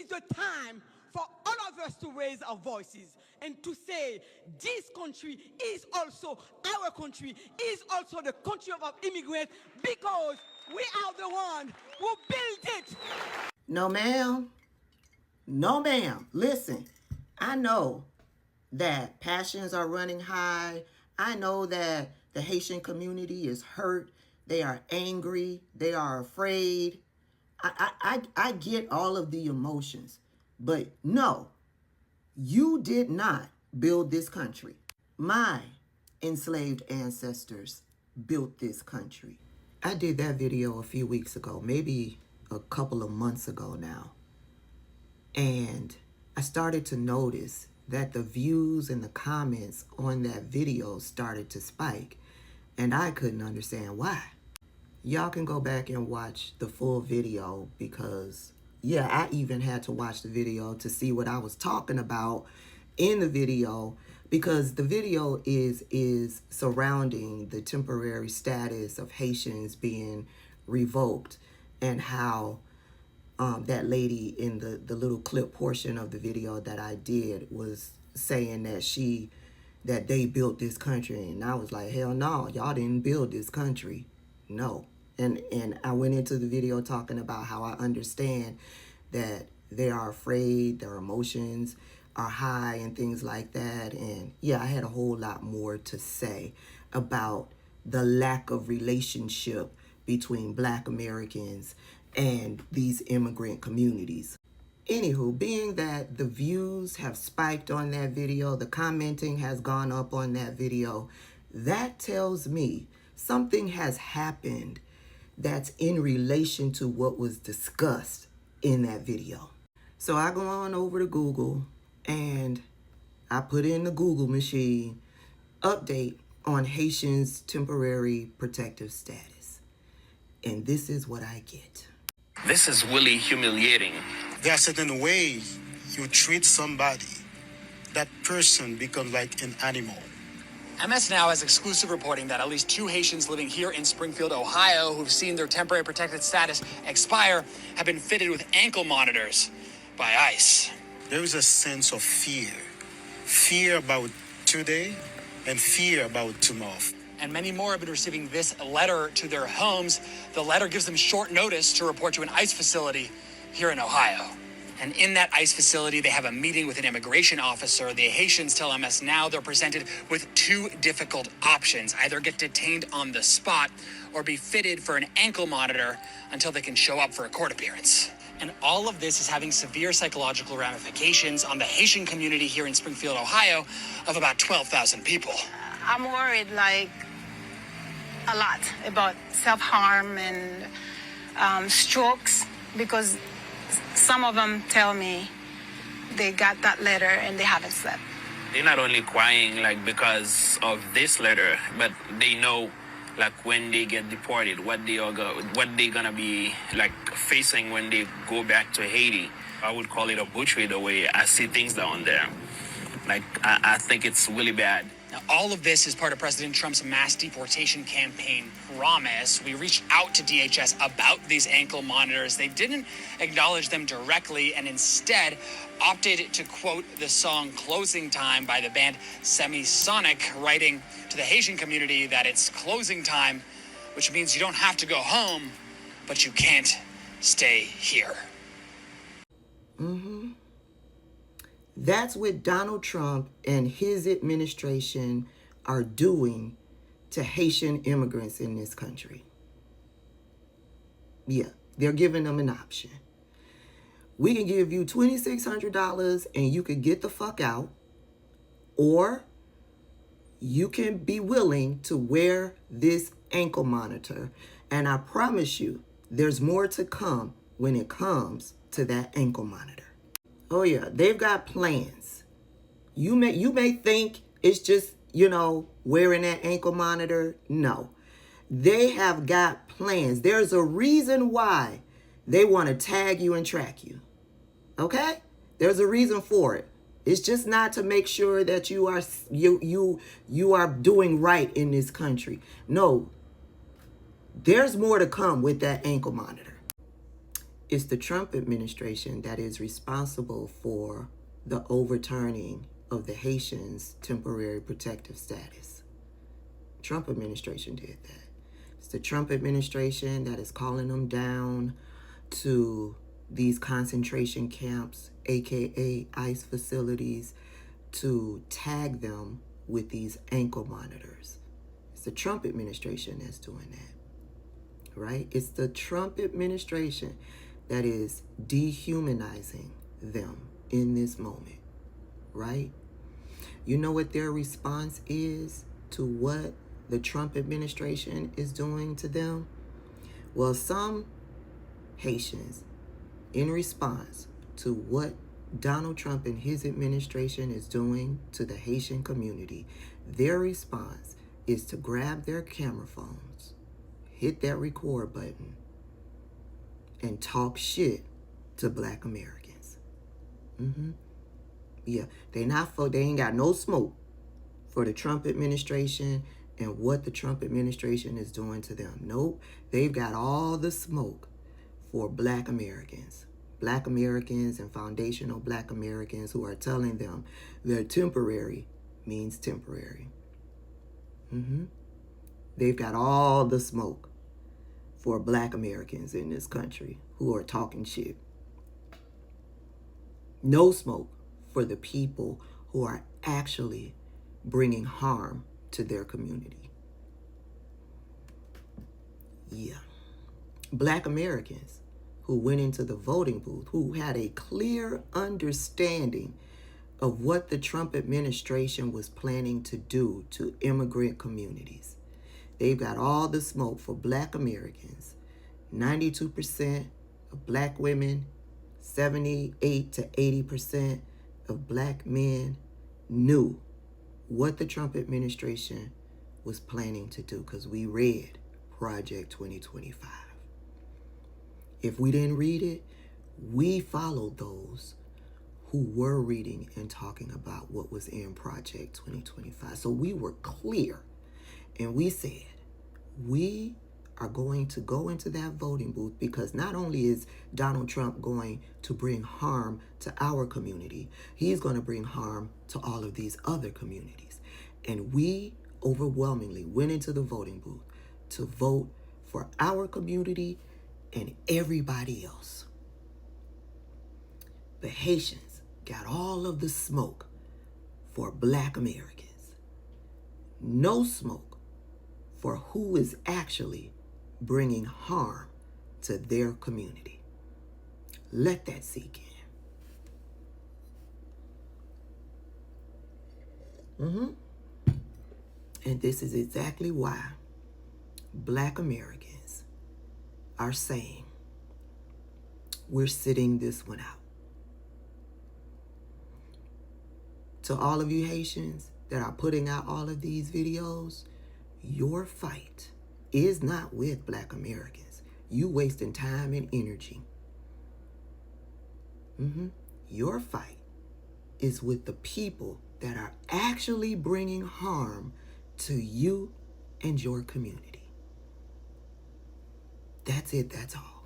the time for all of us to raise our voices and to say this country is also our country, is also the country of our immigrants, because we are the one who built it. No, ma'am. No, ma'am. Listen, I know that passions are running high. I know that the Haitian community is hurt. They are angry. They are afraid. I get all of the emotions. But no, you did not build this country. My enslaved ancestors built this country. I did that video a few weeks ago, maybe a couple of months ago now. And I started to notice that the views and the comments on that video started to spike. And I couldn't understand why. Y'all can go back and watch the full video because, yeah, I even had to watch the video to see what I was talking about in the video, because the video is surrounding the temporary status of Haitians being revoked, and how that lady in the little clip portion of the video that I did was saying that they built this country. And I was like, hell no, y'all didn't build this country. No. And I went into the video talking about how I understand that they are afraid, their emotions are high and things like that. And yeah, I had a whole lot more to say about the lack of relationship between Black Americans and these immigrant communities. Anywho, being that the views have spiked on that video, the commenting has gone up on that video, that tells me something has happened that's in relation to what was discussed in that video. So I go on over to Google and I put in the Google machine, update on Haitians' temporary protective status. And this is what I get. This is really humiliating. There are certain ways you treat somebody, that person becomes like an animal. MS Now has exclusive reporting that at least 2 Haitians living here in Springfield, Ohio, who've seen their temporary protected status expire, have been fitted with ankle monitors by ICE. There is a sense of fear. Fear about today and fear about tomorrow. And many more have been receiving this letter to their homes. The letter gives them short notice to report to an ICE facility here in Ohio. And in that ICE facility, they have a meeting with an immigration officer. The Haitians tell MS Now they're presented with 2 difficult options: either get detained on the spot or be fitted for an ankle monitor until they can show up for a court appearance. And all of this is having severe psychological ramifications on the Haitian community here in Springfield, Ohio, of about 12,000 people. I'm worried, like, a lot about self-harm and strokes, because some of them tell me they got that letter and they haven't slept. They're not only crying like because of this letter, but they know like when they get deported, what they're gonna be like facing when they go back to Haiti. I would call it a butchery the way I see things down there. Like I think it's really bad. Now, all of this is part of President Trump's mass deportation campaign promise. We reached out to DHS about these ankle monitors. They didn't acknowledge them directly and instead opted to quote the song Closing Time by the band Semisonic, writing to the Haitian community that it's closing time, which means you don't have to go home, but you can't stay here. Mm-hmm. That's what Donald Trump and his administration are doing to Haitian immigrants in this country. Yeah, they're giving them an option. We can give you $2,600 and you can get the fuck out, or you can be willing to wear this ankle monitor. And I promise you, there's more to come when it comes to that ankle monitor. Oh yeah, they've got plans. You may think it's just, wearing that ankle monitor. No, they have got plans. There's a reason why they want to tag you and track you. Okay? There's a reason for it. It's just not to make sure that you are doing right in this country. No, there's more to come with that ankle monitor. It's the Trump administration that is responsible for the overturning of the Haitians' temporary protective status. Trump administration did that. It's the Trump administration that is calling them down to these concentration camps, aka ICE facilities, to tag them with these ankle monitors. It's the Trump administration that's doing that, right? It's the Trump administration that is dehumanizing them in this moment, right? You know what their response is to what the Trump administration is doing to them? Well, some Haitians, in response to what Donald Trump and his administration is doing to the Haitian community, their response is to grab their camera phones, hit that record button, and talk shit to Black Americans. Yeah, they ain't got no smoke for the Trump administration and what the Trump administration is doing to them. Nope, they've got all the smoke for Black Americans. Black Americans and foundational Black Americans who are telling them that temporary means temporary. They've got all the smoke for Black Americans in this country who are talking shit. No smoke for the people who are actually bringing harm to their community. Yeah. Black Americans who went into the voting booth, who had a clear understanding of what the Trump administration was planning to do to immigrant communities. They've got all the smoke for Black Americans. 92% of Black women, 78 to 80% of Black men knew what the Trump administration was planning to do, because we read Project 2025. If we didn't read it, we followed those who were reading and talking about what was in Project 2025. So we were clear, and we said, we are going to go into that voting booth because not only is Donald Trump going to bring harm to our community, he's going to bring harm to all of these other communities. And we overwhelmingly went into the voting booth to vote for our community and everybody else. The Haitians got all of the smoke for Black Americans. No smoke for who is actually bringing harm to their community. Let that sink in. And this is exactly why Black Americans are saying we're sitting this one out. To all of you Haitians that are putting out all of these videos, your fight is not with Black Americans. You wasting time and energy. Your fight is with the people that are actually bringing harm to you and your community. That's it, that's all.